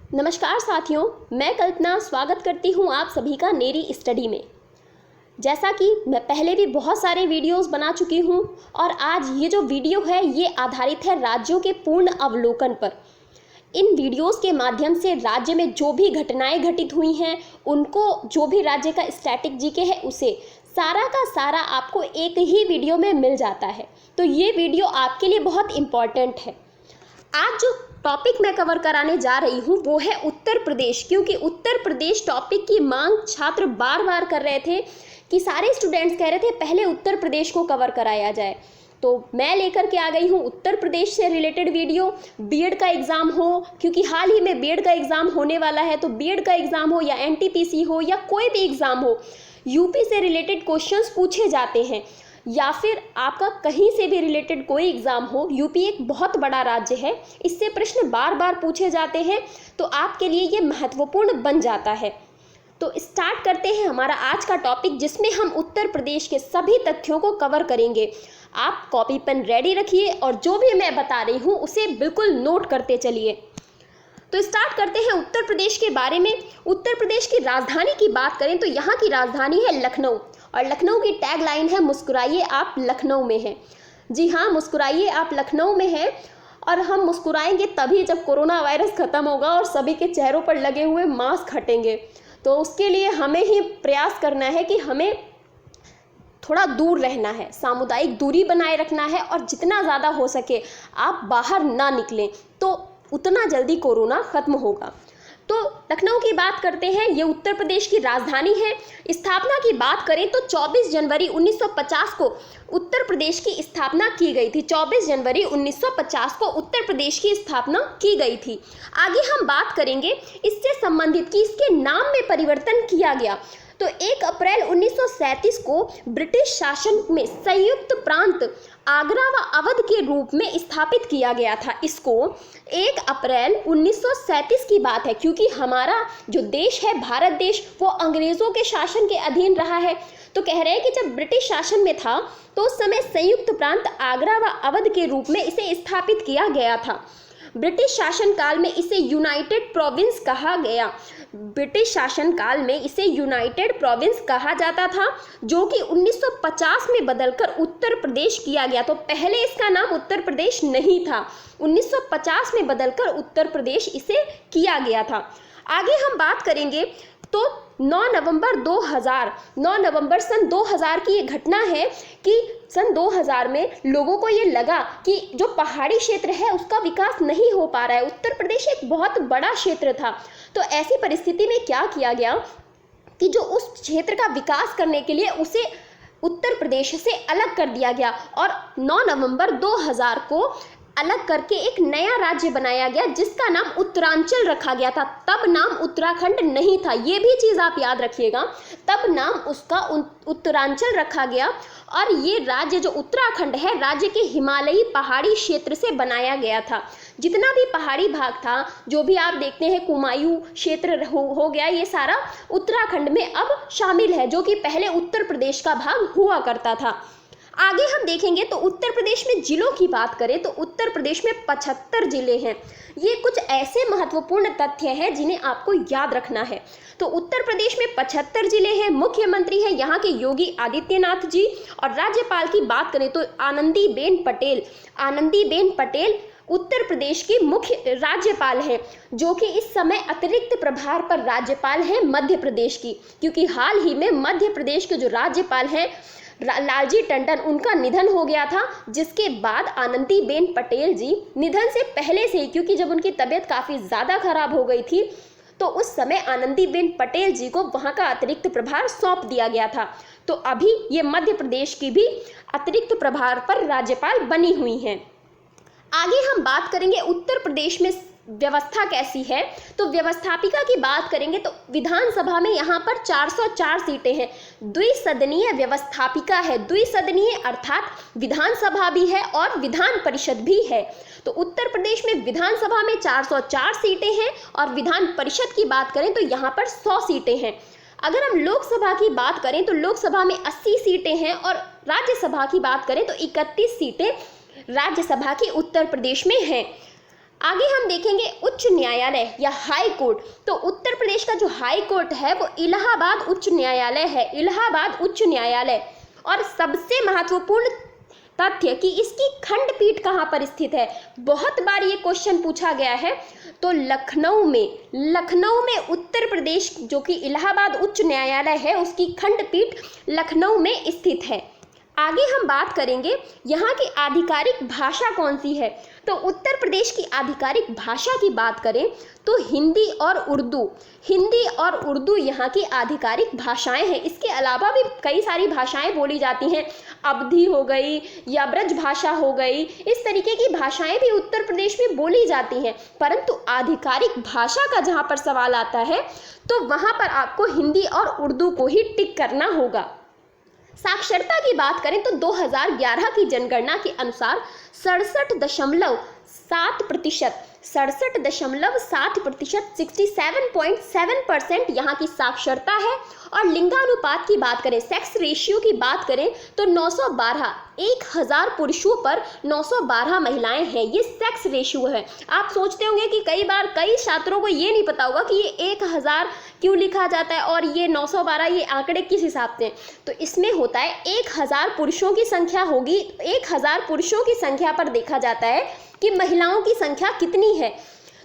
नमस्कार साथियों, मैं कल्पना स्वागत करती हूं आप सभी का नेरी स्टडी में। जैसा कि मैं पहले भी बहुत सारे वीडियोस बना चुकी हूं और आज ये जो वीडियो है ये आधारित है राज्यों के पूर्ण अवलोकन पर। इन वीडियोस के माध्यम से राज्य में जो भी घटनाएं घटित हुई हैं उनको, जो भी राज्य का स्टैटिक जीके है उसे सारा का सारा आपको एक ही वीडियो में मिल जाता है। तो ये वीडियो आपके लिए बहुत इम्पॉर्टेंट है। आज जो टॉपिक मैं कवर कराने जा रही हूँ वो है उत्तर प्रदेश, क्योंकि उत्तर प्रदेश टॉपिक की मांग छात्र बार बार कर रहे थे कि सारे स्टूडेंट्स कह रहे थे पहले उत्तर प्रदेश को कवर कराया जाए। तो मैं लेकर के आ गई हूँ उत्तर प्रदेश से रिलेटेड वीडियो। बीएड का एग्ज़ाम हो, क्योंकि हाल ही में बीएड का एग्ज़ाम होने वाला है, तो बीएड का एग्ज़ाम हो या एनटीपीसी हो या कोई भी एग्ज़ाम हो, यूपी से रिलेटेड क्वेश्चंस पूछे जाते हैं या फिर आपका कहीं से भी रिलेटेड कोई एग्ज़ाम हो। यूपी एक बहुत बड़ा राज्य है, इससे प्रश्न बार बार पूछे जाते हैं, तो आपके लिए ये महत्वपूर्ण बन जाता है। तो स्टार्ट करते हैं हमारा आज का टॉपिक, जिसमें हम उत्तर प्रदेश के सभी तथ्यों को कवर करेंगे। आप कॉपी पेन रेडी रखिए और जो भी मैं बता रही हूँ उसे बिल्कुल नोट करते चलिए। तो स्टार्ट करते हैं उत्तर प्रदेश के बारे में। उत्तर प्रदेश की राजधानी की बात करें तो यहाँ की राजधानी है लखनऊ, और लखनऊ की टैग लाइन है मुस्कुराइए आप लखनऊ में हैं। जी हाँ, मुस्कुराइए आप लखनऊ में हैं। और हम मुस्कुराएंगे तभी जब कोरोना वायरस ख़त्म होगा और सभी के चेहरों पर लगे हुए मास्क हटेंगे। तो उसके लिए हमें ही प्रयास करना है कि हमें थोड़ा दूर रहना है, सामुदायिक दूरी बनाए रखना है, और जितना ज़्यादा हो सके आप बाहर ना निकलें, तो उतना जल्दी कोरोना ख़त्म होगा। तो लखनऊ की बात करते हैं, ये उत्तर प्रदेश की राजधानी है। स्थापना की बात करें तो 24 जनवरी 1950 को उत्तर प्रदेश की स्थापना की गई थी। 24 जनवरी 1950 को उत्तर प्रदेश की स्थापना की गई थी। आगे हम बात करेंगे इससे संबंधित कि इसके नाम में परिवर्तन किया गया। तो 1 अप्रैल 1937 को ब्रिटिश शासन में संयुक्त प्रांत आगरा व अवध के रूप में स्थापित किया गया था। इसको 1 अप्रैल 1937 की बात है, क्योंकि हमारा जो देश है भारत देश वो अंग्रेज़ों के शासन के अधीन रहा है। तो कह रहे हैं कि जब ब्रिटिश शासन में था तो उस समय संयुक्त प्रांत आगरा व अवध के रूप में इसे स्थापित किया गया था। ब्रिटिश शासनकाल में इसे यूनाइटेड प्रोविंस कहा गया। ब्रिटिश शासनकाल में इसे यूनाइटेड प्रोविंस कहा जाता था, जो कि 1950 में बदलकर उत्तर प्रदेश किया गया। तो पहले इसका नाम उत्तर प्रदेश नहीं था, 1950 में बदलकर उत्तर प्रदेश इसे किया गया था। आगे हम बात करेंगे तो 9 नवंबर सन 2000 की ये घटना है कि सन 2000 में लोगों को ये लगा कि जो पहाड़ी क्षेत्र है उसका विकास नहीं हो पा रहा है। उत्तर प्रदेश एक बहुत बड़ा क्षेत्र था, तो ऐसी परिस्थिति में क्या किया गया कि जो उस क्षेत्र का विकास करने के लिए उसे उत्तर प्रदेश से अलग कर दिया गया, और 9 नवंबर 2000 को अलग करके एक नया राज्य बनाया गया जिसका नाम उत्तरांचल रखा गया था। तब नाम उत्तराखंड नहीं था, ये भी चीज़ आप याद रखिएगा। तब नाम उसका उत्तरांचल रखा गया, और ये राज्य जो उत्तराखंड है राज्य के हिमालयी पहाड़ी क्षेत्र से बनाया गया था। जितना भी पहाड़ी भाग था, जो भी आप देखते हैं कुमायूं क्षेत्र हो गया, ये सारा उत्तराखंड में अब शामिल है, जो कि पहले उत्तर प्रदेश का भाग हुआ करता था। आगे हम देखेंगे तो उत्तर प्रदेश में जिलों की बात करें तो उत्तर प्रदेश में 75 जिले हैं। ये कुछ ऐसे महत्वपूर्ण तथ्य हैं जिन्हें आपको याद रखना है। तो उत्तर प्रदेश में 75 जिले हैं। मुख्यमंत्री हैं यहाँ के योगी आदित्यनाथ जी, और राज्यपाल की बात करें तो आनंदीबेन पटेल उत्तर प्रदेश की मुख्य राज्यपाल हैं, जो कि इस समय अतिरिक्त प्रभार पर राज्यपाल हैं मध्य प्रदेश की, क्योंकि हाल ही में मध्य प्रदेश के जो राज्यपाल हैं लालजी टंडन, उनका निधन हो गया था। जिसके बाद आनंदीबेन पटेल जी निधन से पहले से ही, क्योंकि जब उनकी तबीयत काफ़ी ज़्यादा खराब हो गई थी तो उस समय आनंदीबेन पटेल जी को वहाँ का अतिरिक्त प्रभार सौंप दिया गया था। तो अभी ये मध्य प्रदेश की भी अतिरिक्त प्रभार पर राज्यपाल बनी हुई हैं। आगे हम बात करेंगे उत्तर प्रदेश में व्यवस्था कैसी है। तो व्यवस्थापिका की बात करेंगे तो विधानसभा में यहाँ पर 404 सीटें हैं। द्विसदनीय व्यवस्थापिका है, द्विसदनीय अर्थात विधानसभा भी है और विधान परिषद भी है। तो उत्तर प्रदेश में विधानसभा में 404 सीटें हैं, और विधान परिषद की बात करें तो यहाँ पर 100 सीटें हैं। अगर हम लोकसभा की बात करें तो लोकसभा में 80 सीटें हैं, और राज्यसभा की बात करें तो 31 सीटें राज्यसभा की उत्तर प्रदेश में हैं। आगे हम देखेंगे उच्च न्यायालय या हाई कोर्ट। तो उत्तर प्रदेश का जो हाई कोर्ट है वो इलाहाबाद उच्च न्यायालय है, इलाहाबाद उच्च न्यायालय। और सबसे महत्वपूर्ण तथ्य कि इसकी खंडपीठ कहाँ पर स्थित है, बहुत बार ये क्वेश्चन पूछा गया है। तो लखनऊ में उत्तर प्रदेश जो कि इलाहाबाद उच्च न्यायालय है उसकी खंडपीठ लखनऊ में स्थित है। आगे हम बात करेंगे यहाँ की आधिकारिक भाषा कौन सी है। तो उत्तर प्रदेश की आधिकारिक भाषा की बात करें तो हिंदी और उर्दू यहाँ की आधिकारिक भाषाएं हैं। इसके अलावा भी कई सारी भाषाएं बोली जाती हैं, अवधी हो गई या ब्रज भाषा हो गई, इस तरीके की भाषाएं भी उत्तर प्रदेश में बोली जाती हैं। परंतु आधिकारिक भाषा का जहाँ पर सवाल आता है तो वहाँ पर आपको हिंदी और उर्दू को ही टिक करना होगा। साक्षरता की बात करें तो 2011 की जनगणना के अनुसार 67.7%, 67.7% यहाँ की साक्षरता है। और लिंगानुपात की बात करें, सेक्स रेशियो की बात करें तो 912, 1000 पुरुषों पर 912 महिलाएं हैं, ये सेक्स रेशियो है। आप सोचते होंगे कि कई बार कई छात्रों को ये नहीं पता होगा कि ये 1000 क्यों लिखा जाता है और ये 912 ये आंकड़े किस हिसाब से। तो इसमें होता है 1000 पुरुषों की संख्या होगी, 1000 पुरुषों की संख्या पर देखा जाता है कि महिलाओं की संख्या कितनी है।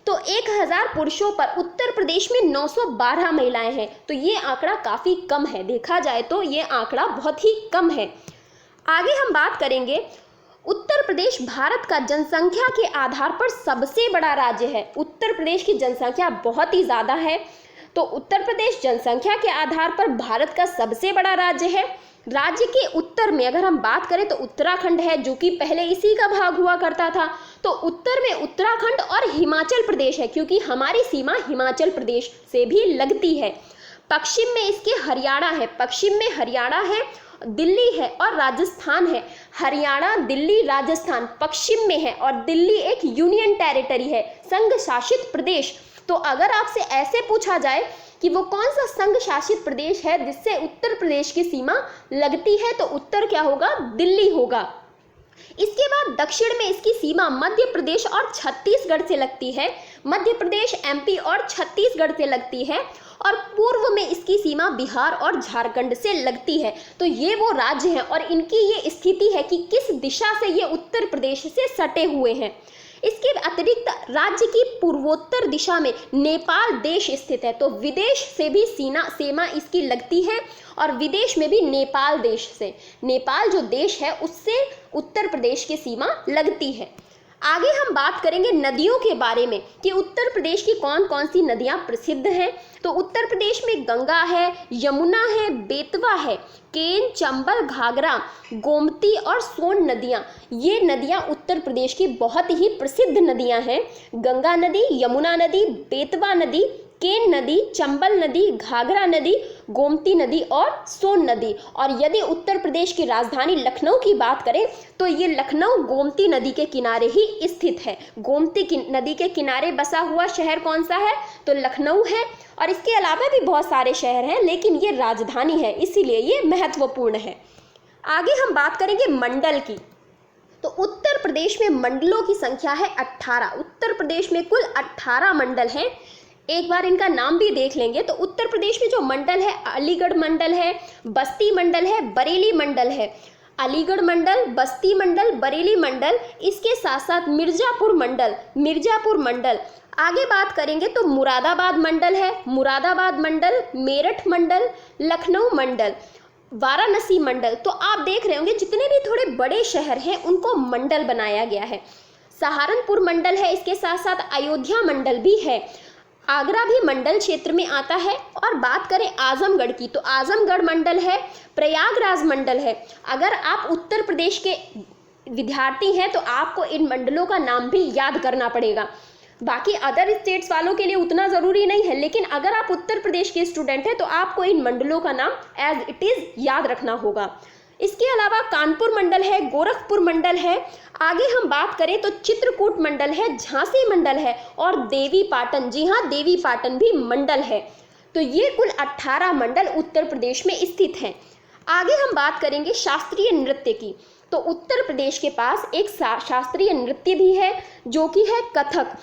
तो 1000 पुरुषों पर उत्तर प्रदेश में 912 महिलाएं हैं। तो ये आंकड़ा काफ़ी कम है, देखा जाए तो ये आंकड़ा बहुत ही कम है। आगे हम बात करेंगे, उत्तर प्रदेश भारत का जनसंख्या के आधार पर सबसे बड़ा राज्य है। उत्तर प्रदेश की जनसंख्या बहुत ही ज़्यादा है, तो उत्तर प्रदेश जनसंख्या के आधार पर भारत का सबसे बड़ा राज्य है। राज्य के उत्तर में अगर हम बात करें तो उत्तराखंड है, जो कि पहले इसी का भाग हुआ करता था। तो उत्तर में उत्तराखंड और हिमाचल प्रदेश है, क्योंकि हमारी सीमा हिमाचल प्रदेश से भी लगती है। पश्चिम में इसके हरियाणा है, पश्चिम में हरियाणा है, दिल्ली है और राजस्थान है। हरियाणा, दिल्ली, राजस्थान पश्चिम में है और दिल्ली एक यूनियन टेरिटरी है, संघ शासित प्रदेश। तो अगर आपसे ऐसे पूछा जाए कि वो कौन सा संघ शासित प्रदेश है जिससे उत्तर प्रदेश की सीमा लगती है, तो उत्तर क्या होगा, दिल्ली होगा। इसके बाद दक्षिण में इसकी सीमा मध्य प्रदेश और छत्तीसगढ़ से लगती है, मध्य प्रदेश, एमपी और छत्तीसगढ़ से लगती है। और पूर्व में इसकी सीमा बिहार और झारखंड से लगती है। तो ये वो राज्य हैं और इनकी ये स्थिति है कि किस दिशा से ये उत्तर प्रदेश से सटे हुए हैं। इसके अतिरिक्त राज्य की पूर्वोत्तर दिशा में नेपाल देश स्थित है, तो विदेश से भी सीमा इसकी लगती है और विदेश में भी नेपाल देश से, नेपाल जो देश है उससे उत्तर प्रदेश की सीमा लगती है। आगे हम बात करेंगे नदियों के बारे में कि उत्तर प्रदेश की कौन कौन सी नदियां प्रसिद्ध हैं। तो उत्तर प्रदेश में गंगा है, यमुना है, बेतवा है, केन, चंबल, घाघरा, गोमती और सोन नदियां, ये नदियां उत्तर प्रदेश की बहुत ही प्रसिद्ध नदियां हैं। गंगा नदी, यमुना नदी, बेतवा नदी, केन नदी, चंबल नदी, घाघरा नदी, गोमती नदी और सोन नदी। और यदि उत्तर प्रदेश की राजधानी लखनऊ की बात करें तो ये लखनऊ गोमती नदी के किनारे ही स्थित है। गोमती नदी के किनारे बसा हुआ शहर कौन सा है, तो लखनऊ है। और इसके अलावा भी बहुत सारे शहर हैं, लेकिन ये राजधानी है इसीलिए ये महत्वपूर्ण है। आगे हम बात करेंगे मंडल की। तो उत्तर प्रदेश में मंडलों की संख्या है 18। उत्तर प्रदेश में कुल 18 मंडल हैं। एक बार इनका नाम भी देख लेंगे। तो उत्तर प्रदेश में जो मंडल है, अलीगढ़ मंडल है, बस्ती मंडल है, बरेली मंडल है। अलीगढ़ मंडल, बस्ती मंडल, बरेली मंडल, इसके साथ साथ मिर्जापुर मंडल। आगे बात करेंगे तो मुरादाबाद मंडल है, मुरादाबाद मंडल, मेरठ मंडल, लखनऊ मंडल, वाराणसी मंडल। तो आप देख रहे होंगे जितने भी थोड़े बड़े शहर हैं उनको मंडल बनाया गया है। सहारनपुर मंडल है, इसके साथ साथ अयोध्या मंडल भी है। आगरा भी मंडल क्षेत्र में आता है। और बात करें आजमगढ़ की तो आजमगढ़ मंडल है, प्रयागराज मंडल है। अगर आप उत्तर प्रदेश के विद्यार्थी हैं तो आपको इन मंडलों का नाम भी याद करना पड़ेगा। बाकी अदर स्टेट्स वालों के लिए उतना ज़रूरी नहीं है, लेकिन अगर आप उत्तर प्रदेश के स्टूडेंट हैं तो आपको इन मंडलों का नाम एज इट इज़ याद रखना होगा। इसके अलावा कानपुर मंडल है, गोरखपुर मंडल है। आगे हम बात करें तो चित्रकूट मंडल है, झांसी मंडल है और देवी पाटन, जी हाँ देवी पाटन भी मंडल है। तो ये कुल 18 मंडल उत्तर प्रदेश में स्थित हैं। आगे हम बात करेंगे शास्त्रीय नृत्य की। तो उत्तर प्रदेश के पास एक शास्त्रीय नृत्य भी है जो कि है कथक।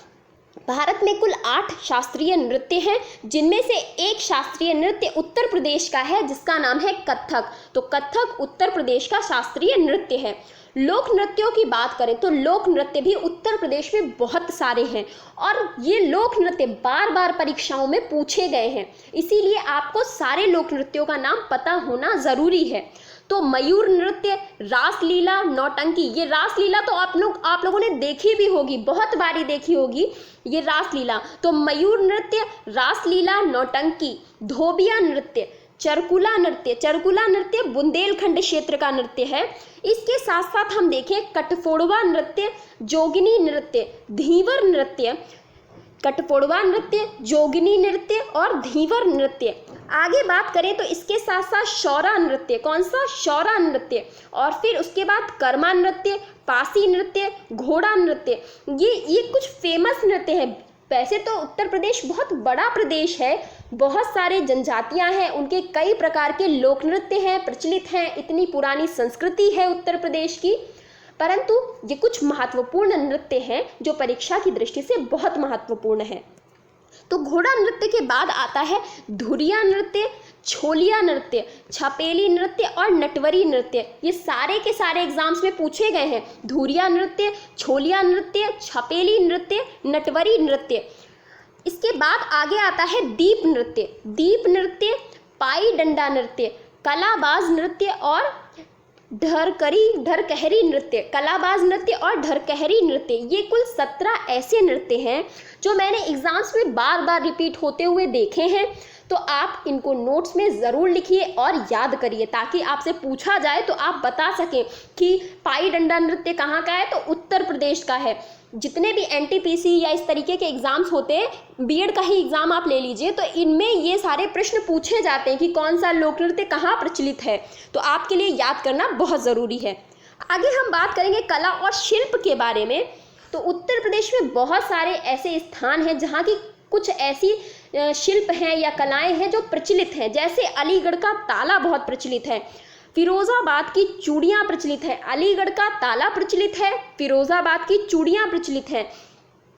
भारत में कुल 8 शास्त्रीय नृत्य हैं, जिनमें से एक शास्त्रीय नृत्य उत्तर प्रदेश का है जिसका नाम है कथक। तो कथक उत्तर प्रदेश का शास्त्रीय नृत्य है। लोक नृत्यों की बात करें तो लोक नृत्य भी उत्तर प्रदेश में बहुत सारे हैं और ये लोक नृत्य बार बार परीक्षाओं में पूछे गए हैं, इसीलिए आपको सारे लोक नृत्यों का नाम पता होना ज़रूरी है। तो मयूर नृत्य, रासलीला, नौटंकी, ये रासलीला तो आप लोगों ने देखी भी होगी, बहुत बारी देखी होगी ये रासलीला। तो मयूर नृत्य, रासलीला, नौटंकी, धोबिया नृत्य, चरकुला नृत्य बुंदेलखंड क्षेत्र का नृत्य है। इसके साथ साथ हम देखें कटफोड़वा नृत्य, जोगिनी नृत्य, धीवर नृत्य, कटफोड़वा नृत्य, जोगिनी नृत्य और धीवर नृत्य। आगे बात करें तो इसके साथ साथ शौरा नृत्य, कौन सा? शौरा नृत्य। और फिर उसके बाद कर्मा नृत्य, पासी नृत्य, घोड़ा नृत्य। ये कुछ फेमस नृत्य हैं। वैसे तो उत्तर प्रदेश बहुत बड़ा प्रदेश है, बहुत सारे जनजातियां हैं, उनके कई प्रकार के लोक नृत्य हैं, प्रचलित हैं, इतनी पुरानी संस्कृति है उत्तर प्रदेश की, परंतु ये कुछ महत्वपूर्ण नृत्य हैं जो परीक्षा की दृष्टि से बहुत महत्वपूर्ण है। तो घोड़ा नृत्य के बाद आता है धुरिया नृत्य, छोलिया नृत्य, छपेली नृत्य और नटवरी नृत्य। ये सारे के सारे एग्जाम्स में पूछे गए हैं। धुरिया नृत्य, छोलिया नृत्य, छपेली नृत्य, नटवरी नृत्य। इसके बाद आगे आता है दीप नृत्य, पाई डंडा नृत्य, कलाबाज नृत्य और ढरकहरी नृत्य। कलाबाज नृत्य और ढरकहरी नृत्य, ये कुल 17 ऐसे नृत्य हैं जो मैंने एग्जाम्स में बार बार रिपीट होते हुए देखे हैं। तो आप इनको नोट्स में ज़रूर लिखिए और याद करिए, ताकि आपसे पूछा जाए तो आप बता सकें कि पाई डंडा नृत्य कहाँ का है, तो उत्तर प्रदेश का है। जितने भी NTPC या इस तरीके के एग्ज़ाम्स होते हैं, बीएड का ही एग्ज़ाम आप ले लीजिए, तो इनमें ये सारे प्रश्न पूछे जाते हैं कि कौन सा लोक नृत्य कहाँ प्रचलित है। तो आपके लिए याद करना बहुत ज़रूरी है। आगे हम बात करेंगे कला और शिल्प के बारे में। तो उत्तर प्रदेश में बहुत सारे ऐसे स्थान हैं जहाँ की कुछ ऐसी शिल्प हैं या कलाएँ हैं जो प्रचलित हैं। जैसे अलीगढ़ का ताला बहुत प्रचलित है, फिरोजाबाद की चूड़ियाँ प्रचलित है। अलीगढ़ का ताला प्रचलित है, फिरोजाबाद की चूड़ियाँ प्रचलित हैं।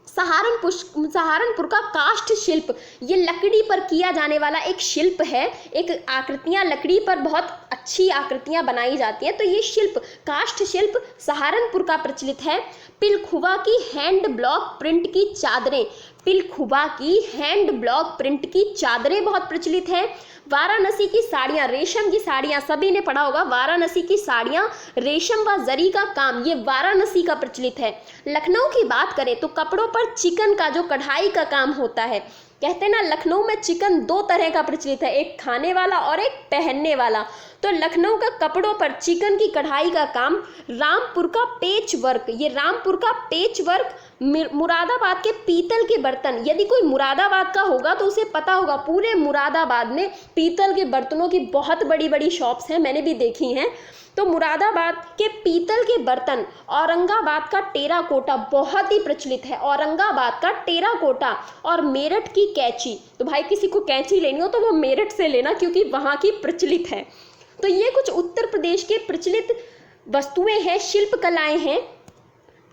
सहारनपुर का काष्ठ शिल्प, ये लकड़ी पर किया जाने वाला एक शिल्प है। एक आकृतियाँ लकड़ी पर बहुत अच्छी आकृतियाँ बनाई जाती हैं, तो ये शिल्प काष्ठ शिल्प सहारनपुर का प्रचलित है। पिलखुवा की हैंड ब्लॉक प्रिंट की चादरें, पिलखुवा की हैंड ब्लॉक प्रिंट की चादरें बहुत प्रचलित हैं। वाराणसी की साड़ियाँ, रेशम की साड़ियाँ, सभी ने पढ़ा होगा वाराणसी की साड़ियाँ, रेशम व जरी का काम, ये वाराणसी का प्रचलित है। लखनऊ की बात करें तो कपड़ों पर चिकन का जो कढ़ाई का काम होता है, कहते हैं ना लखनऊ में चिकन 2 तरह का प्रचलित है, एक खाने वाला और एक पहनने वाला। तो लखनऊ का कपड़ों पर चिकन की कढ़ाई का काम। रामपुर का पेच वर्क, ये रामपुर का पेच वर्क। मुरादाबाद के पीतल के बर्तन, यदि कोई मुरादाबाद का होगा तो उसे पता होगा, पूरे मुरादाबाद में पीतल के बर्तनों की बहुत बड़ी बड़ी शॉप्स हैं, मैंने भी देखी हैं। तो मुरादाबाद के पीतल के बर्तन। औरंगाबाद का टेराकोटा बहुत ही प्रचलित है, औरंगाबाद का टेराकोटा। और मेरठ की कैंची, तो भाई किसी को कैंची लेनी हो तो वो मेरठ से लेना, क्योंकि वहाँ की प्रचलित है। तो ये कुछ उत्तर प्रदेश के प्रचलित वस्तुएं हैं, शिल्प कलाएं हैं।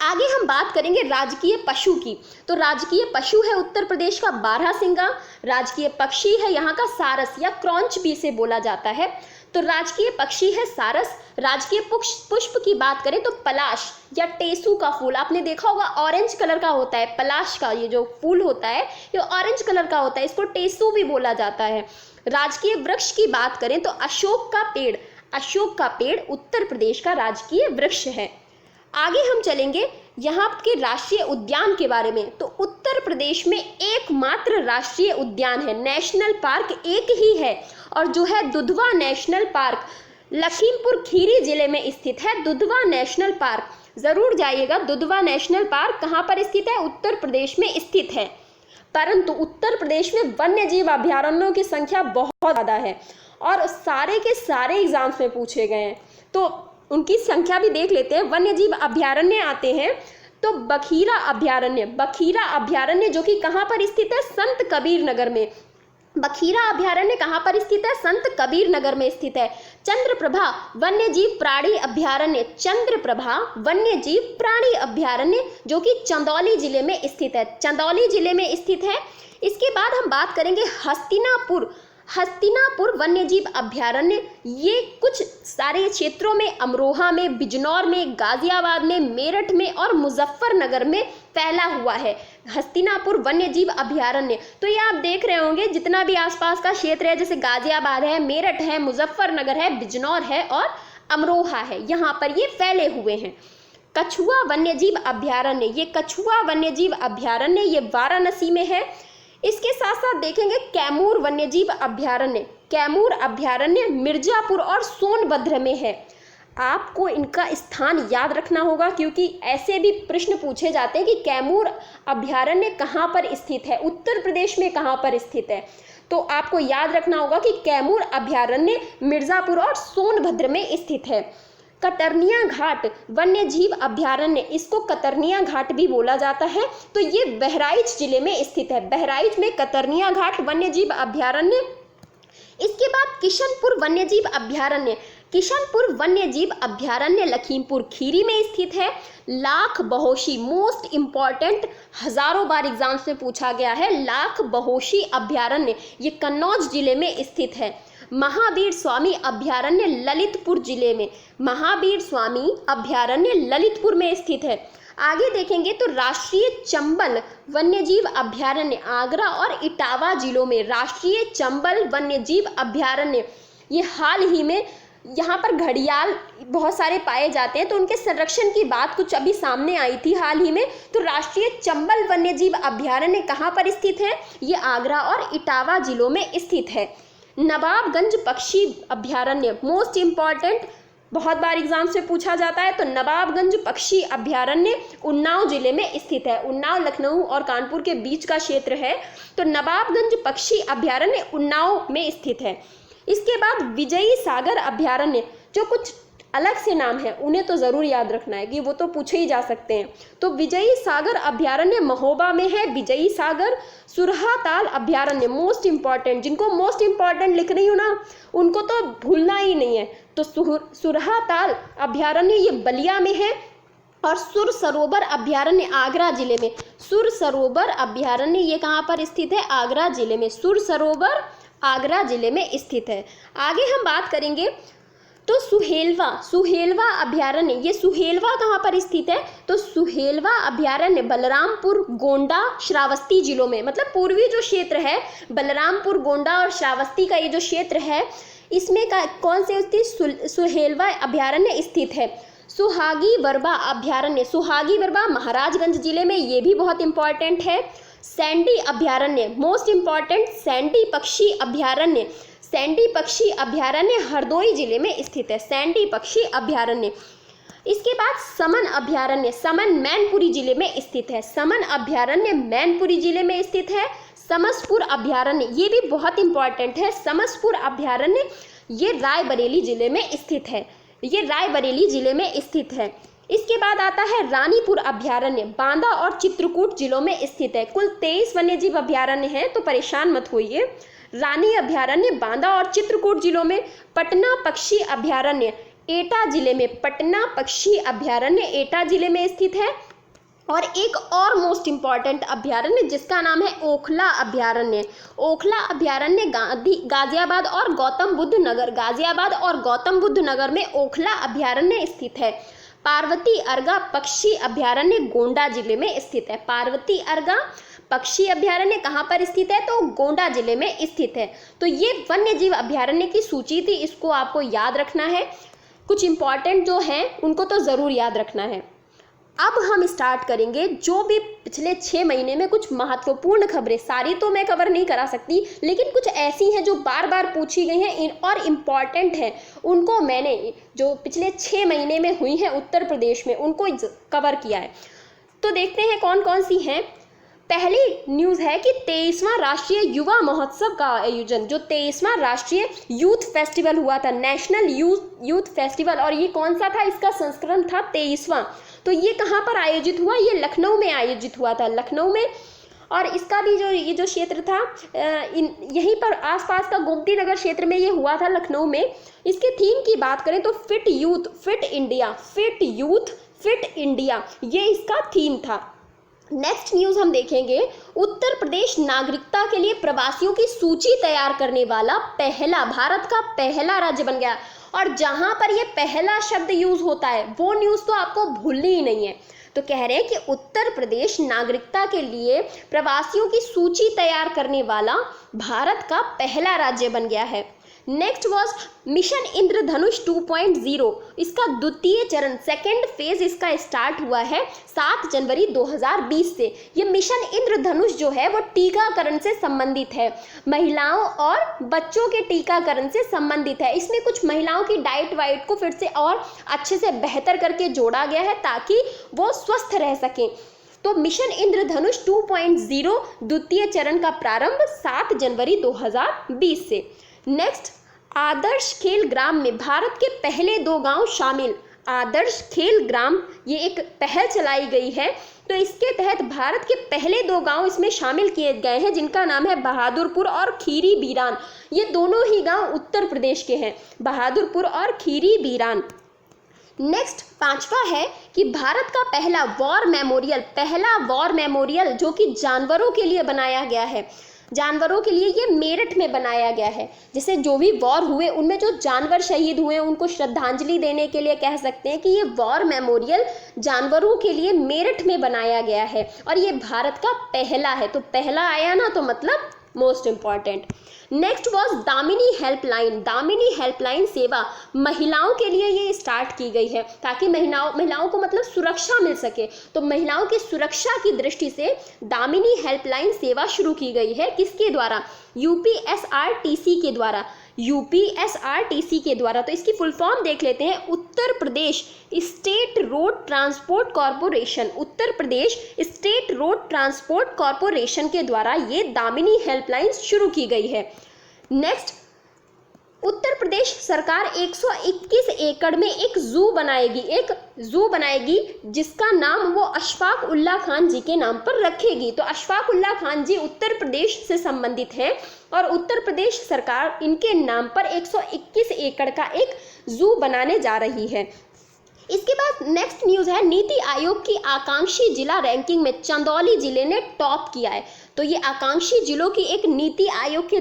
आगे हम बात करेंगे राजकीय पशु की। तो राजकीय पशु है उत्तर प्रदेश का बारहसिंगा। राजकीय पक्षी है यहाँ का सारस या क्रॉन्च भी इसे बोला जाता है। तो राजकीय पक्षी है सारस। राजकीय पुष्प की बात करें तो पलाश या टेसू का फूल, आपने देखा होगा ऑरेंज कलर का होता है। पलाश का ये जो फूल होता है ये ऑरेंज कलर का होता है, इसको टेसू भी बोला जाता है। राजकीय वृक्ष की बात करें तो अशोक का पेड़, अशोक का पेड़ उत्तर प्रदेश का राजकीय वृक्ष है। आगे हम चलेंगे यहाँ के राष्ट्रीय उद्यान के बारे में। तो उत्तर प्रदेश में एकमात्र राष्ट्रीय उद्यान है, नेशनल पार्क एक ही है, और जो है दुधवा नेशनल पार्क, लखीमपुर खीरी जिले में स्थित है दुधवा नेशनल पार्क। जरूर जाइएगा, दुधवा नेशनल पार्क कहाँ पर स्थित है? उत्तर प्रदेश में स्थित है। परंतु उत्तर प्रदेश में वन्य जीव अभ्यारण्यों की संख्या बहुत ज़्यादा है और सारे के सारे एग्जाम्स में पूछे गए हैं, तो उनकी संख्या भी देख लेते हैं। वन्य जीव अभ्यारण्य आते हैं तो बखीरा अभ्यारण्य, बखीरा अभ्यारण्य जो कि कहाँ पर स्थित है? संत कबीर नगर में। बखीरा अभयारण्य कहाँ पर स्थित है? संत कबीर नगर में स्थित है। चंद्रप्रभा वन्यजीव प्राणी अभयारण्य, चंद्रप्रभा वन्यजीव प्राणी अभयारण्य जो कि चंदौली जिले में स्थित है, चंदौली जिले में स्थित है। इसके बाद हम बात करेंगे हस्तिनापुर, हस्तिनापुर वन्यजीव अभयारण्य। ये कुछ सारे क्षेत्रों में अमरोहा में, बिजनौर में, गाजियाबाद में, मेरठ में और मुजफ्फरनगर में फैला हुआ है हस्तिनापुर वन्यजीव अभयारण्य। तो ये आप देख रहे होंगे जितना भी आसपास का क्षेत्र है, जैसे गाजियाबाद है, मेरठ है, मुजफ्फरनगर है, बिजनौर है और अमरोहा है, यहाँ पर ये फैले हुए हैं। कछुआ वन्यजीव अभयारण्य, ये कछुआ वन्यजीव अभयारण्य ये वाराणसी में है। इसके साथ साथ देखेंगे कैमूर वन्यजीव अभयारण्य, कैमूर अभयारण्य मिर्जापुर और सोनभद्र में है। आपको इनका स्थान याद रखना होगा क्योंकि ऐसे भी प्रश्न पूछे जाते हैं कि कैमूर अभयारण्य कहाँ पर स्थित है, उत्तर प्रदेश में कहाँ पर स्थित है। तो आपको याद रखना होगा कि कैमूर अभयारण्य मिर्जापुर और सोनभद्र में स्थित है। कतरनिया घाट वन्यजीव अभयारण्य, इसको कतरनिया घाट भी बोला जाता है, तो ये बहराइच जिले में स्थित है। बहराइच में कतरनिया घाट वन्यजीव अभयारण्य। इसके बाद किशनपुर वन्यजीव अभयारण्य, किशनपुर वन्यजीव अभयारण्य लखीमपुर खीरी में स्थित है। लाख बहोशी मोस्ट इंपॉर्टेंट, हजारों बार एग्जाम्स में पूछा गया है, लाख बहोशी अभयारण्य ये कन्नौज जिले में स्थित है। महावीर स्वामी अभयारण्य ललितपुर जिले में, महावीर स्वामी अभयारण्य ललितपुर में स्थित है। आगे देखेंगे तो राष्ट्रीय चंबल वन्यजीव अभयारण्य आगरा और इटावा जिलों में, राष्ट्रीय चंबल वन्यजीव अभयारण्य ये हाल ही में यहाँ पर घड़ियाल बहुत सारे पाए जाते हैं, तो उनके संरक्षण की बात कुछ अभी सामने आई थी हाल ही में। तो राष्ट्रीय चंबल वन्यजीव अभयारण्य कहाँ पर स्थित है? ये आगरा और इटावा जिलों में स्थित है। नवाबगंज पक्षी अभयारण्य मोस्ट इंपॉर्टेंट, बहुत बार एग्जाम से पूछा जाता है, तो नवाबगंज पक्षी अभयारण्य उन्नाव जिले में स्थित है। उन्नाव लखनऊ और कानपुर के बीच का क्षेत्र है, तो नवाबगंज पक्षी अभयारण्य उन्नाव में स्थित है। इसके बाद विजयी सागर अभयारण्य, जो कुछ अलग से नाम है उन्हें तो ज़रूर याद रखना है कि वो तो पूछे ही जा सकते हैं। तो विजयी सागर अभयारण्य महोबा में है, विजयी सागर। सुरहाताल अभयारण्य मोस्ट इंपॉर्टेंट, जिनको मोस्ट इंपॉर्टेंट लिख रही हूँ ना उनको तो भूलना ही नहीं है। तो सुरहाताल अभयारण्य ये बलिया में है। और सुर सरोवर अभयारण्य आगरा जिले में, सुर सरोवर अभयारण्य ये कहाँ पर स्थित है? आगरा जिले में, सुर सरोवर आगरा जिले में स्थित है। आगे हम बात करेंगे तो सुहेलवा, सुहेलवा अभयारण्य, ये सुहेलवा कहाँ पर स्थित है? तो सुहेलवा अभयारण्य बलरामपुर, गोंडा, श्रावस्ती जिलों में, मतलब पूर्वी जो क्षेत्र है बलरामपुर, गोंडा और श्रावस्ती का ये जो क्षेत्र है इसमें कौन से स्थित सुहेलवा अभयारण्य स्थित है? सुहागी बरबा अभयारण्य, सुहागी बरबा महाराजगंज जिले में, ये भी बहुत इंपॉर्टेंट है। सैंडी अभयारण्य मोस्ट इंपॉर्टेंट, सैंडी पक्षी अभयारण्य, सैंडी पक्षी अभयारण्य हरदोई जिले में स्थित है, सैंडी पक्षी अभयारण्य। इसके बाद समन अभयारण्य, समन मैनपुरी जिले में स्थित है, समन अभयारण्य मैनपुरी जिले में स्थित है। समसपुर अभयारण्य ये भी बहुत इंपॉर्टेंट है, समसपुर अभयारण्य ये रायबरेली जिले में स्थित है, ये रायबरेली जिले में स्थित है। इसके बाद आता है रानीपुर अभयारण्य, बांदा और चित्रकूट जिलों में स्थित है। कुल 23 वन्यजीव अभयारण्य हैं, तो परेशान मत होइए। रानी अभयारण्य बांदा और चित्रकूट जिलों में। पटना पक्षी अभयारण्य एटा जिले में, पटना पक्षी अभयारण्य एटा जिले में स्थित है। और एक और मोस्ट इंपॉर्टेंट अभयारण्य जिसका नाम है ओखला अभयारण्य, ओखला अभयारण्य गाजियाबाद और गौतम बुद्ध नगर, गाजियाबाद और गौतम बुद्ध नगर में ओखला अभयारण्य स्थित है। पार्वती अर्गा पक्षी अभयारण्य गोंडा जिले में स्थित है, पार्वती अर्गा पक्षी अभयारण्य कहाँ पर स्थित है? तो गोंडा जिले में स्थित है। तो ये वन्यजीव अभयारण्य की सूची थी, इसको आपको याद रखना है। कुछ इंपॉर्टेंट जो हैं उनको तो ज़रूर याद रखना है। अब हम स्टार्ट करेंगे जो भी पिछले 6 महीने में कुछ महत्वपूर्ण खबरें, सारी तो मैं कवर नहीं करा सकती, लेकिन कुछ ऐसी हैं जो बार बार पूछी गई हैं और इम्पॉर्टेंट हैं, उनको मैंने जो पिछले 6 महीने में हुई हैं उत्तर प्रदेश में उनको कवर किया है। तो देखते हैं कौन कौन सी हैं। पहली न्यूज़ है कि 23वां राष्ट्रीय युवा महोत्सव का आयोजन, जो 23वां राष्ट्रीय यूथ फेस्टिवल हुआ था, नेशनल यूथ फेस्टिवल, और ये कौन सा था? इसका संस्करण था 23वां। तो ये कहाँ पर आयोजित हुआ? ये लखनऊ में आयोजित हुआ था, लखनऊ में। और इसका भी जो ये जो क्षेत्र था यहीं पर आसपास का गोमती नगर क्षेत्र में ये हुआ था, लखनऊ में। इसके थीम की बात करें तो fit youth fit India, fit youth fit India, ये इसका थीम था। नेक्स्ट न्यूज़ हम देखेंगे, उत्तर प्रदेश नागरिकता के लिए प्रवासियों की सूची तैयार करने वाला पहला, भारत का पहला राज्य बन गया। और जहां पर ये पहला शब्द यूज होता है वो न्यूज़ तो आपको भूलनी ही नहीं है। तो कह रहे हैं कि उत्तर प्रदेश नागरिकता के लिए प्रवासियों की सूची तैयार करने वाला भारत का पहला राज्य बन गया है। नेक्स्ट वॉज मिशन इंद्रधनुष 2.0, इसका द्वितीय चरण, सेकेंड फेज इसका स्टार्ट हुआ है 7 जनवरी 2020 से। ये मिशन इंद्रधनुष जो है वो टीकाकरण से संबंधित है, महिलाओं और बच्चों के टीकाकरण से संबंधित है। इसमें कुछ महिलाओं की डाइट वाइट को फिर से और अच्छे से बेहतर करके जोड़ा गया है ताकि वो स्वस्थ रह सकें। तो मिशन इंद्रधनुष 2.0 द्वितीय चरण का प्रारंभ 7 जनवरी 2020 से। नेक्स्ट, आदर्श खेल ग्राम में भारत के पहले 2 गांव शामिल। आदर्श खेल ग्राम ये एक पहल चलाई गई है, तो इसके तहत भारत के पहले 2 गांव इसमें शामिल किए गए हैं जिनका नाम है बहादुरपुर और खीरी बीरान। ये दोनों ही गांव उत्तर प्रदेश के हैं, बहादुरपुर और खीरी बीरान। नेक्स्ट 5वां है कि भारत का पहला वॉर मेमोरियल जो कि जानवरों के लिए बनाया गया है, जानवरों के लिए ये मेरठ में बनाया गया है। जैसे जो भी वॉर हुए उनमें जो जानवर शहीद हुए उनको श्रद्धांजलि देने के लिए कह सकते हैं कि ये वॉर मेमोरियल जानवरों के लिए मेरठ में बनाया गया है और ये भारत का पहला है। तो पहला आया ना, तो मतलब most important. Next was Damini helpline सेवा, महिलाओं के लिए ये स्टार्ट की गई है ताकि महिलाओं को मतलब सुरक्षा मिल सके। तो महिलाओं की सुरक्षा की दृष्टि से दामिनी हेल्पलाइन सेवा शुरू की गई है। किसके द्वारा? यूपीएसआरटीसी के द्वारा। तो इसकी फुल फॉर्म देख लेते हैं, Uttar Pradesh state road transport corporation के द्वारा ये दामिनी हेल्पलाइन शुरू की गई है। नेक्स्ट, उत्तर प्रदेश सरकार 121 एकड़ में एक जू बनाएगी जिसका नाम वो अशफाक उल्ला खान जी के नाम पर रखेगी। तो अशफाक उल्ला खान जी उत्तर प्रदेश से संबंधित हैं और उत्तर प्रदेश सरकार इनके नाम पर 121 एकड़ का एक जू बनाने जा रही है। इसके बाद नेक्स्ट न्यूज़ है, नीति आयोग की आकांक्षी जिला रैंकिंग में चंदौली जिले ने टॉप किया है। तो ये आकांक्षी जिलों की एक नीति आयोग के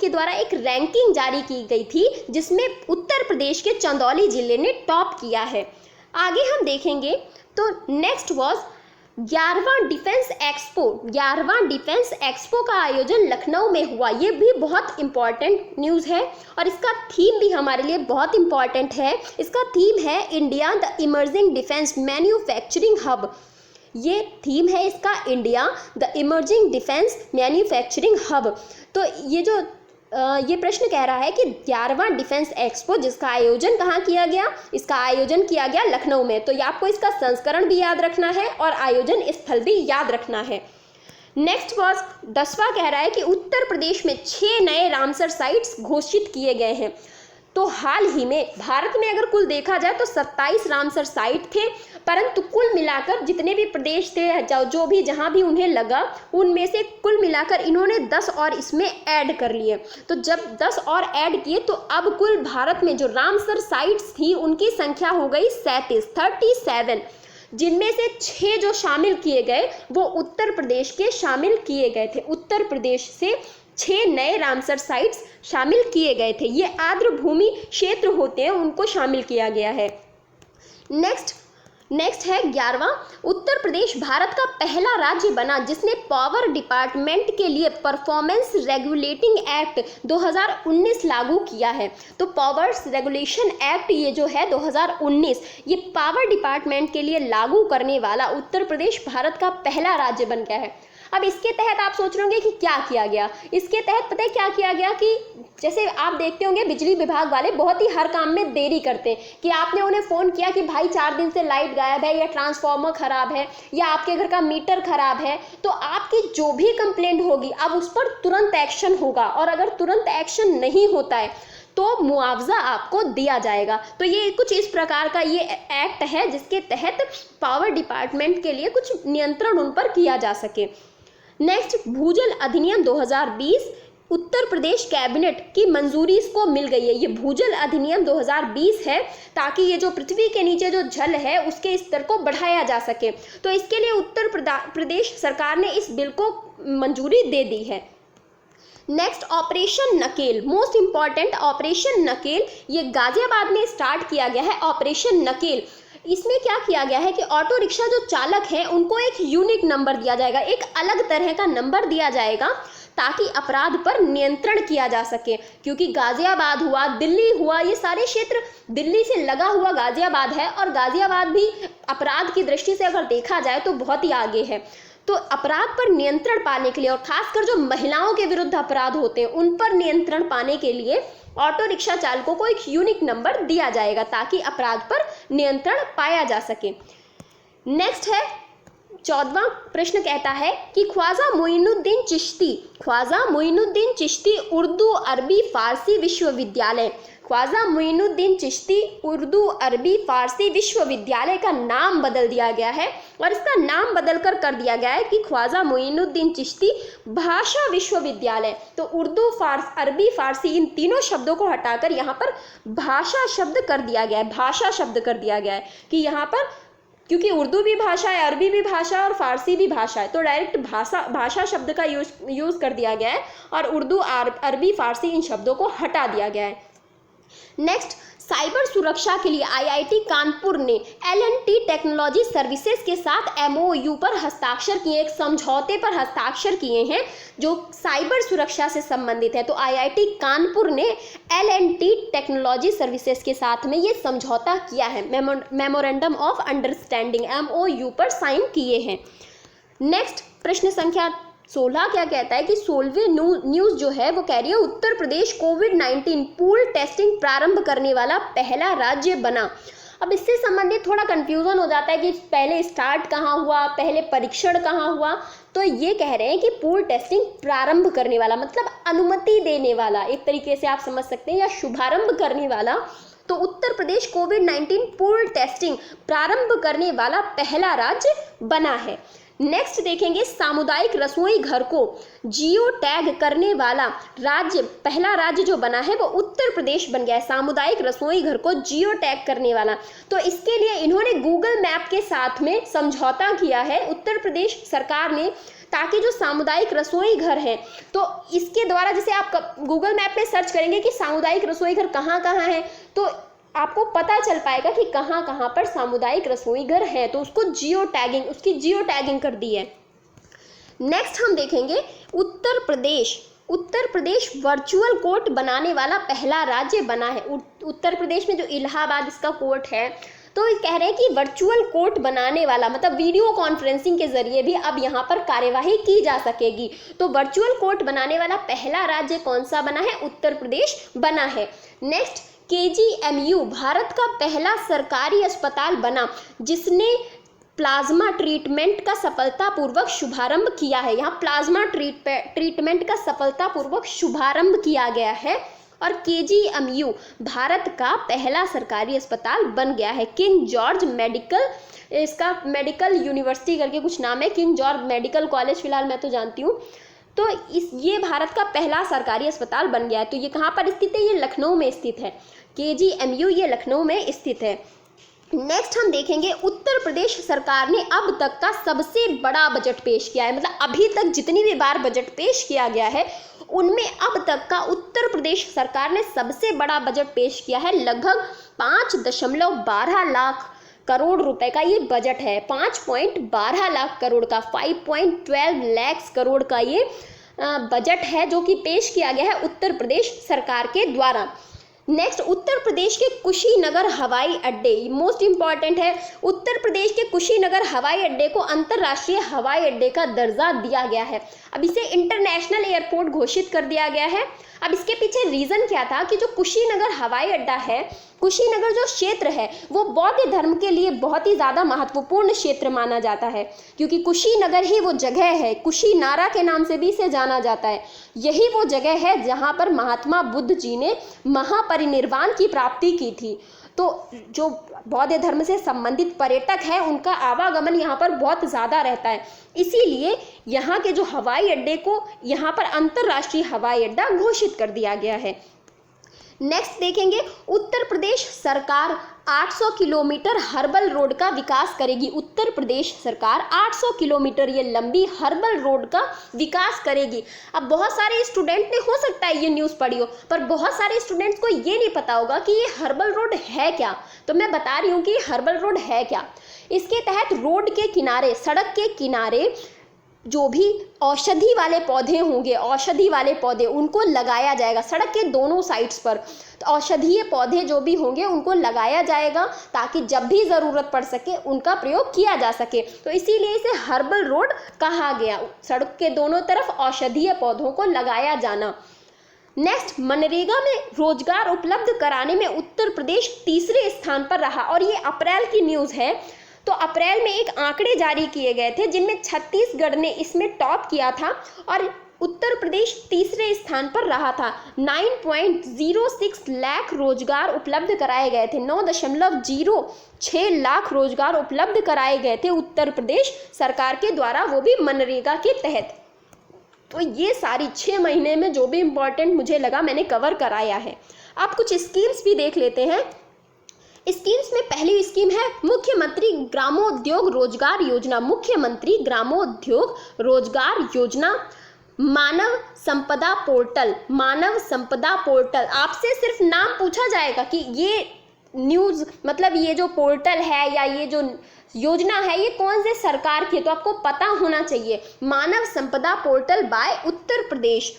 द्वारा एक रैंकिंग जारी की गई थी जिसमें उत्तर प्रदेश के चंदौली जिले ने टॉप किया है। आगे हम देखेंगे तो नेक्स्ट वॉज 11वां डिफेंस एक्सपो का आयोजन लखनऊ में हुआ। ये भी बहुत इंपॉर्टेंट न्यूज़ है और इसका थीम भी हमारे लिए बहुत इंपॉर्टेंट है। इसका थीम है India the emerging defence manufacturing hub. ये थीम है इसका, India the emerging defence manufacturing hub. तो ये प्रश्न कह रहा है कि 11वां डिफेंस एक्सपो जिसका आयोजन कहाँ किया गया? इसका आयोजन किया गया लखनऊ में। तो आपको इसका संस्करण भी याद रखना है और आयोजन स्थल भी याद रखना है। नेक्स्ट वॉज 10वां कह रहा है कि उत्तर प्रदेश में 6 नए रामसर साइट्स घोषित किए गए हैं। तो हाल ही में भारत में अगर कुल देखा जाए तो 27 रामसर साइट थे, परंतु कुल मिलाकर जितने भी प्रदेश थे जो भी जहां भी उन्हें लगा उनमें से कुल मिलाकर इन्होंने 10 और इसमें ऐड कर लिए। तो जब 10 और ऐड किए तो अब कुल भारत में जो रामसर साइट्स थी उनकी संख्या हो गई 37, जिनमें से 6 जो शामिल किए गए वो उत्तर प्रदेश के शामिल किए गए थे। उत्तर प्रदेश से 6 नए रामसर साइट्स शामिल किए गए थे। ये आर्द्र भूमि क्षेत्र होते हैं उनको शामिल किया गया है। नेक्स्ट है 11वां, उत्तर प्रदेश भारत का पहला राज्य बना जिसने पावर डिपार्टमेंट के लिए परफॉर्मेंस रेगुलेटिंग एक्ट 2019 लागू किया है। तो पावर्स रेगुलेशन एक्ट ये जो है 2019 ये पावर डिपार्टमेंट के लिए लागू करने वाला उत्तर प्रदेश भारत का पहला राज्य बन गया है। अब इसके तहत आप सोच रहे होंगे कि क्या किया गया। इसके तहत पता है क्या किया गया कि जैसे आप देखते होंगे बिजली विभाग वाले बहुत ही हर काम में देरी करते हैं कि आपने उन्हें फ़ोन किया कि भाई 4 दिन से लाइट गायब है या ट्रांसफार्मर ख़राब है या आपके घर का मीटर ख़राब है, तो आपकी जो भी कंप्लेंट होगी अब उस पर तुरंत एक्शन होगा। और अगर तुरंत एक्शन नहीं होता है तो मुआवजा आपको दिया जाएगा। तो ये कुछ इस प्रकार का ये एक्ट है जिसके तहत पावर डिपार्टमेंट के लिए कुछ नियंत्रण उन पर किया जा सके। नेक्स्ट, भूजल अधिनियम 2020 उत्तर प्रदेश कैबिनेट की मंजूरी इसको मिल गई है। ये भूजल अधिनियम 2020 है ताकि ये जो पृथ्वी के नीचे जो जल है उसके स्तर को बढ़ाया जा सके। तो इसके लिए उत्तर प्रदेश सरकार ने इस बिल को मंजूरी दे दी है। नेक्स्ट, ऑपरेशन नकेल, मोस्ट इंपॉर्टेंट ऑपरेशन नकेल, ये गाजियाबाद में स्टार्ट किया गया है। ऑपरेशन नकेल, इसमें क्या किया गया है कि ऑटो रिक्शा जो चालक हैं उनको एक यूनिक नंबर दिया जाएगा, एक अलग तरह का नंबर दिया जाएगा ताकि अपराध पर नियंत्रण किया जा सके। क्योंकि गाजियाबाद हुआ, दिल्ली हुआ, ये सारे क्षेत्र दिल्ली से लगा हुआ गाजियाबाद है और गाजियाबाद भी अपराध की दृष्टि से अगर देखा जाए तो बहुत ही आगे है। तो अपराध पर नियंत्रण पाने के लिए और खासकर जो महिलाओं के विरुद्ध अपराध होते हैं उन पर नियंत्रण पाने के लिए ऑटो रिक्शा चालकों को एक यूनिक नंबर दिया जाएगा ताकि अपराध पर नियंत्रण पाया जा सके। नेक्स्ट है 14वां प्रश्न, कहता है कि ख्वाजा मोइनुद्दीन चिश्ती उर्दू अरबी फारसी विश्वविद्यालय, ख्वाजा मोइनुद्दीन चिश्ती उर्दू अरबी फारसी विश्वविद्यालय का नाम बदल दिया गया है और इसका नाम बदलकर कर दिया गया है कि ख्वाजा मोइनुद्दीन चिश्ती भाषा विश्वविद्यालय। तो उर्दू, अरबी, फारसी, इन तीनों शब्दों को हटाकर यहाँ पर भाषा शब्द कर दिया गया है। भाषा शब्द कर दिया गया है कि यहाँ पर क्योंकि उर्दू भी भाषा है, अरबी भी भाषा है और फारसी भी भाषा है, तो डायरेक्ट भाषा शब्द का यूज कर दिया गया है और उर्दू, अरबी, फारसी इन शब्दों को हटा दिया गया है। नेक्स्ट, साइबर सुरक्षा के लिए आईआईटी कानपुर ने एल&टी टेक्नोलॉजी सर्विसेज के साथ एमओयू पर हस्ताक्षर किए, एक समझौते पर हस्ताक्षर किए हैं जो साइबर सुरक्षा से संबंधित है। तो आईआईटी कानपुर ने एल&टी टेक्नोलॉजी सर्विसेज के साथ में ये समझौता किया है, मेमोरेंडम ऑफ अंडरस्टैंडिंग एमओयू पर साइन किए हैं। नेक्स्ट, प्रश्न संख्या 16 क्या कहता है कि 16वीं न्यूज़ जो है वो कह रही है उत्तर प्रदेश कोविड-19 पूल टेस्टिंग प्रारंभ करने वाला पहला राज्य बना। अब इससे संबंधित थोड़ा कंफ्यूजन हो जाता है कि पहले स्टार्ट कहाँ हुआ, पहले परीक्षण कहाँ हुआ। तो ये कह रहे हैं कि पूल टेस्टिंग प्रारंभ करने वाला मतलब अनुमति देने वाला, एक तरीके से आप समझ सकते हैं, या शुभारंभ करने वाला। तो उत्तर प्रदेश कोविड-19 पूल टेस्टिंग प्रारंभ करने वाला पहला राज्य बना है। नेक्स्ट देखेंगे, सामुदायिक रसोई घर को जियो टैग करने वाला राज्य, पहला राज्य जो बना है वो उत्तर प्रदेश बन गया है। सामुदायिक रसोई घर को जियो टैग करने वाला, तो इसके लिए इन्होंने गूगल मैप के साथ में समझौता किया है उत्तर प्रदेश सरकार ने, ताकि जो सामुदायिक रसोई घर हैं तो इसके द्वारा, जैसे आप गूगल मैप में सर्च करेंगे कि सामुदायिक रसोई घर कहाँ कहाँ है, तो आपको पता चल पाएगा कि कहाँ कहाँ पर सामुदायिक रसोई घर है, तो उसको उसकी जियो टैगिंग कर दी है। नेक्स्ट हम देखेंगे उत्तर प्रदेश वर्चुअल कोर्ट बनाने वाला पहला राज्य बना है। उत्तर प्रदेश में जो इलाहाबाद इसका कोर्ट है, तो कह रहे हैं कि वर्चुअल कोर्ट बनाने वाला मतलब वीडियो कॉन्फ्रेंसिंग के जरिए भी अब यहाँ पर कार्यवाही की जा सकेगी। तो वर्चुअल कोर्ट बनाने वाला पहला राज्य कौन सा बना है? उत्तर प्रदेश बना है। नेक्स्ट, KGMU भारत का पहला सरकारी अस्पताल बना जिसने प्लाज्मा ट्रीटमेंट का सफलतापूर्वक शुभारंभ किया है। यहाँ प्लाज्मा ट्रीटमेंट का सफलतापूर्वक शुभारंभ किया गया है और KGMU भारत का पहला सरकारी अस्पताल बन गया है। किंग जॉर्ज मेडिकल, इसका मेडिकल यूनिवर्सिटी करके कुछ नाम है, किंग जॉर्ज मेडिकल कॉलेज फिलहाल मैं तो जानती हूँ। तो ये भारत का पहला सरकारी अस्पताल बन गया है। तो ये कहाँ पर स्थित है? ये लखनऊ में स्थित है। KGMU ये लखनऊ में स्थित है। नेक्स्ट हम देखेंगे, उत्तर प्रदेश सरकार ने अब तक का सबसे बड़ा बजट पेश किया है। मतलब अभी तक जितनी भी बार बजट पेश किया गया है उनमें अब तक का उत्तर प्रदेश सरकार ने सबसे बड़ा बजट पेश किया है। लगभग 5.12 लाख करोड़ रुपए का ये बजट है। 5.12 लाख करोड़ का, 5.12 लाख करोड़ का ये बजट है जो कि पेश किया गया है उत्तर प्रदेश सरकार के द्वारा। नेक्स्ट, उत्तर प्रदेश के कुशीनगर हवाई अड्डे, मोस्ट इंपॉर्टेंट है। उत्तर प्रदेश के कुशीनगर हवाई अड्डे को अंतर्राष्ट्रीय हवाई अड्डे का दर्जा दिया गया है। अब इसे इंटरनेशनल एयरपोर्ट घोषित कर दिया गया है। अब इसके पीछे रीज़न क्या था कि जो कुशीनगर हवाई अड्डा है कुशीनगर जो क्षेत्र है वो बौद्ध धर्म के लिए बहुत ही ज़्यादा महत्वपूर्ण क्षेत्र माना जाता है, क्योंकि कुशीनगर ही वो जगह है, कुशीनारा के नाम से भी इसे जाना जाता है। यही वो जगह है जहाँ पर महात्मा बुद्ध जी ने महापरिनिर्वाण की प्राप्ति की थी। तो जो बौद्ध धर्म से संबंधित पर्यटक हैं उनका आवागमन यहाँ पर बहुत ज़्यादा रहता है, इसीलिए यहाँ के जो हवाई अड्डे को यहाँ पर अंतर्राष्ट्रीय हवाई अड्डा घोषित कर दिया गया है। नेक्स्ट देखेंगे, उत्तर प्रदेश सरकार 800 किलोमीटर हर्बल रोड का विकास करेगी। उत्तर प्रदेश सरकार 800 किलोमीटर ये लंबी हर्बल रोड का विकास करेगी। अब बहुत सारे स्टूडेंट ने हो सकता है ये न्यूज़ पढ़ी हो, पर बहुत सारे स्टूडेंट्स को ये नहीं पता होगा कि ये हर्बल रोड है क्या। तो मैं बता रही हूँ कि हर्बल रोड है क्या। इसके तहत रोड के किनारे, सड़क के किनारे जो भी औषधि वाले पौधे होंगे, औषधि वाले पौधे उनको लगाया जाएगा सड़क के दोनों साइड्स पर। तो औषधीय पौधे जो भी होंगे उनको लगाया जाएगा ताकि जब भी ज़रूरत पड़ सके उनका प्रयोग किया जा सके। तो इसीलिए इसे हर्बल रोड कहा गया, सड़क के दोनों तरफ औषधीय पौधों को लगाया जाना। नेक्स्ट, मनरेगा में रोजगार उपलब्ध कराने में उत्तर प्रदेश तीसरे स्थान पर रहा, और ये अप्रैल की न्यूज़ है। तो अप्रैल में एक आंकड़े जारी किए गए थे जिनमें छत्तीसगढ़ ने इसमें टॉप किया था और उत्तर प्रदेश तीसरे स्थान पर रहा था। 9.06 लाख रोजगार उपलब्ध कराए गए थे, 9.06 लाख रोजगार उपलब्ध कराए गए थे उत्तर प्रदेश सरकार के द्वारा, वो भी मनरेगा के तहत। तो ये सारी 6 महीने में जो भी इम्पोर्टेंट मुझे लगा मैंने कवर कराया है। अब कुछ स्कीम्स भी देख लेते हैं। स्कीम्स में पहली स्कीम है मुख्यमंत्री ग्रामोद्योग रोजगार योजना। मुख्यमंत्री ग्रामोद्योग रोजगार योजना। मानव संपदा पोर्टल, मानव संपदा पोर्टल, आपसे सिर्फ नाम पूछा जाएगा कि ये न्यूज़ मतलब ये जो पोर्टल है या ये जो योजना है ये कौन से सरकार की है, तो आपको पता होना चाहिए। मानव संपदा portal bye Uttar Pradesh.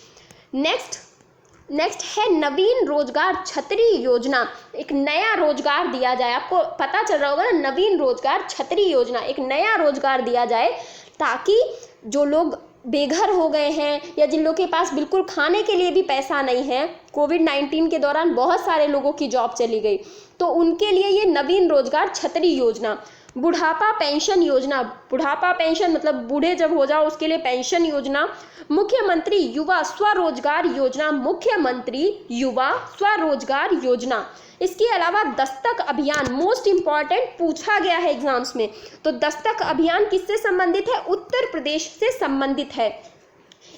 Next है नवीन रोजगार छतरी योजना। एक नया रोजगार दिया जाए, आपको पता चल रहा होगा ना, नवीन रोजगार छतरी योजना, एक नया रोजगार दिया जाए ताकि जो लोग बेघर हो गए हैं या जिन लोगों के पास बिल्कुल खाने के लिए भी पैसा नहीं है, कोविड-19 के दौरान बहुत सारे लोगों की जॉब चली गई, तो उनके लिए ये नवीन रोजगार छतरी योजना। बुढ़ापा पेंशन योजना, बुढ़ापा पेंशन मतलब बूढ़े जब हो जाओ उसके लिए पेंशन योजना। मुख्यमंत्री युवा स्वरोजगार योजना, मुख्यमंत्री युवा स्वरोजगार योजना। इसके अलावा दस्तक अभियान, मोस्ट इम्पॉर्टेंट पूछा गया है एग्जाम्स में, तो दस्तक अभियान किससे संबंधित है? उत्तर प्रदेश से संबंधित है।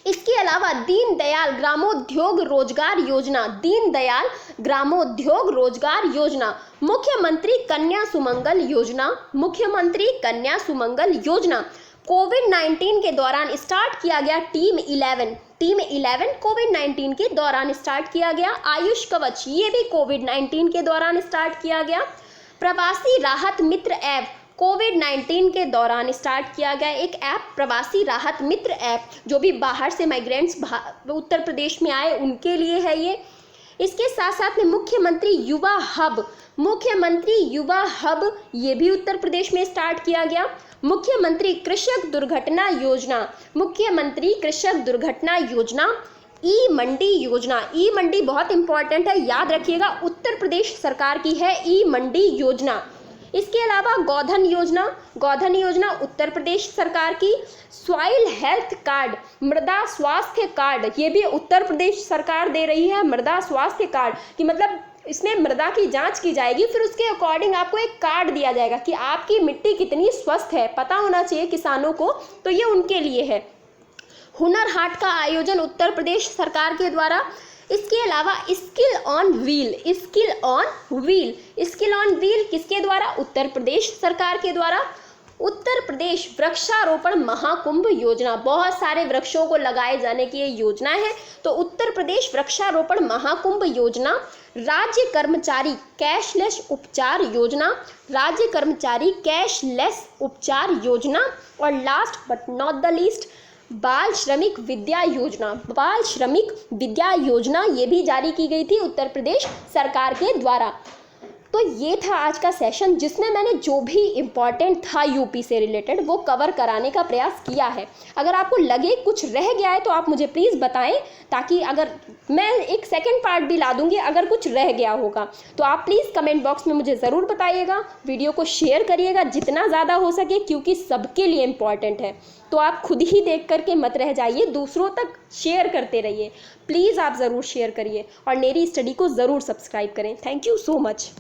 इसके अलावा दीनदयाल ग्रामोद्योग रोजगार योजना, दीनदयाल ग्रामोद्योग रोजगार योजना। मुख्यमंत्री कन्या सुमंगल योजना, मुख्यमंत्री कन्या सुमंगल योजना। कोविड-19 के दौरान स्टार्ट किया गया टीम 11 कोविड-19 के दौरान स्टार्ट किया गया। आयुष कवच, ये भी कोविड-19 के दौरान स्टार्ट किया गया। प्रवासी राहत मित्र ऐप, कोविड-19 के दौरान स्टार्ट किया गया एक ऐप, प्रवासी राहत मित्र ऐप, जो भी बाहर से माइग्रेंट्स उत्तर प्रदेश में आए उनके लिए है ये। इसके साथ साथ में मुख्यमंत्री युवा हब, मुख्यमंत्री युवा हब ये भी उत्तर प्रदेश में स्टार्ट किया गया। मुख्यमंत्री कृषक दुर्घटना योजना, मुख्यमंत्री कृषक दुर्घटना योजना। ई मंडी योजना, ई मंडी बहुत इंपॉर्टेंट है, याद रखिएगा, उत्तर प्रदेश सरकार की है ई मंडी योजना। इसके अलावा गोधन योजना, गोधन योजना उत्तर प्रदेश सरकार की। सॉइल हेल्थ कार्ड, मृदा स्वास्थ्य कार्ड, ये भी उत्तर प्रदेश सरकार दे रही है। मृदा स्वास्थ्य कार्ड कि मतलब इसमें मृदा की जांच की जाएगी, फिर उसके अकॉर्डिंग आपको एक कार्ड दिया जाएगा कि आपकी मिट्टी कितनी स्वस्थ है, पता होना चाहिए किसानों को, तो ये उनके लिए है। हुनर हाट का आयोजन उत्तर प्रदेश सरकार के द्वारा। इसके अलावा skill on wheel, skill on wheel, skill on wheel किसके द्वारा? उत्तर प्रदेश सरकार के द्वारा। उत्तर प्रदेश वृक्षारोपण महाकुंभ योजना, बहुत सारे वृक्षों को लगाए जाने की ये योजना है, तो उत्तर प्रदेश वृक्षारोपण महाकुंभ योजना। राज्य कर्मचारी कैशलेस उपचार योजना, राज्य कर्मचारी कैशलेस उपचार योजना। और last but not the least, बाल श्रमिक विद्या योजना, बाल श्रमिक विद्या योजना ये भी जारी की गई थी उत्तर प्रदेश सरकार के द्वारा। तो ये था आज का सेशन जिसमें मैंने जो भी इम्पॉर्टेंट था यूपी से रिलेटेड वो कवर कराने का प्रयास किया है। अगर आपको लगे कुछ रह गया है तो आप मुझे प्लीज़ बताएं, ताकि अगर मैं एक सेकंड पार्ट भी ला दूंगी अगर कुछ रह गया होगा तो आप प्लीज़ कमेंट बॉक्स में मुझे ज़रूर बताइएगा। वीडियो को शेयर करिएगा जितना ज़्यादा हो सके, क्योंकि सबके लिए इम्पॉर्टेंट है। तो आप खुद ही देख करके मत रह जाइए, दूसरों तक शेयर करते रहिए। प्लीज़ आप ज़रूर शेयर करिए और मेरी स्टडी को ज़रूर सब्सक्राइब करें। Thank you so much.